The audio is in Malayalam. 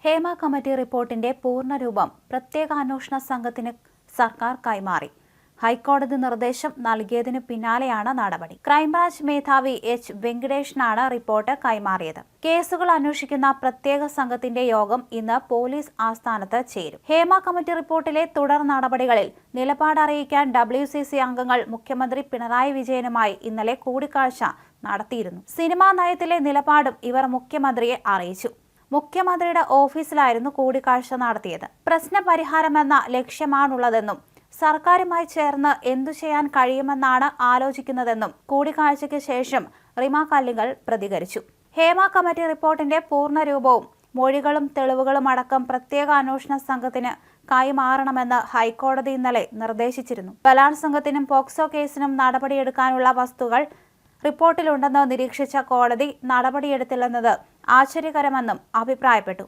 ഹേമ കമ്മിറ്റി റിപ്പോർട്ടിന്റെ പൂർണ്ണരൂപം പ്രത്യേക അന്വേഷണ സംഘത്തിന് സർക്കാർ കൈമാറി. ഹൈക്കോടതി നിർദ്ദേശം നൽകിയതിനു പിന്നാലെയാണ് നടപടി. ക്രൈംബ്രാഞ്ച് മേധാവി എച്ച് വെങ്കിടേഷിനാണ് റിപ്പോർട്ട് കൈമാറിയത്. കേസുകൾ അന്വേഷിക്കുന്ന പ്രത്യേക സംഘത്തിന്റെ യോഗം ഇന്ന് പോലീസ് ആസ്ഥാനത്ത് ചേരും. ഹേമ കമ്മിറ്റി റിപ്പോർട്ടിലെ തുടർ നടപടികളിൽ നിലപാട് അറിയിക്കാൻ WCC അംഗങ്ങൾ മുഖ്യമന്ത്രി പിണറായി വിജയനുമായി ഇന്നലെ കൂടിക്കാഴ്ച നടത്തിയിരുന്നു. സിനിമാ നയത്തിലെ നിലപാടും ഇവർ മുഖ്യമന്ത്രിയെ അറിയിച്ചു. മുഖ്യമന്ത്രിയുടെ ഓഫീസിലായിരുന്നു കൂടിക്കാഴ്ച നടത്തിയത്. പ്രശ്നപരിഹാരമെന്ന ലക്ഷ്യമാണുള്ളതെന്നും സർക്കാരുമായി ചേർന്ന് എന്തു ചെയ്യാൻ കഴിയുമെന്നാണ് ആലോചിക്കുന്നതെന്നും കൂടിക്കാഴ്ചയ്ക്ക് ശേഷം റിമ കല്ലിങ്കൽ പ്രതികരിച്ചു. ഹേമ കമ്മിറ്റി റിപ്പോർട്ടിന്റെ പൂർണ്ണരൂപവും മൊഴികളും തെളിവുകളും അടക്കം പ്രത്യേക അന്വേഷണ സംഘത്തിന് കൈമാറണമെന്ന് ഹൈക്കോടതി ഇന്നലെ നിർദ്ദേശിച്ചിരുന്നു. ബലാത്സംഗത്തിനും പോക്സോ കേസിനും നടപടിയെടുക്കാനുള്ള വസ്തുക്കൾ റിപ്പോർട്ടിലുണ്ടെന്ന് നിരീക്ഷിച്ച കോടതി നടപടിയെടുത്തില്ലെന്നത് ആശ്ചര്യകരമെന്നും അഭിപ്രായപ്പെട്ടു.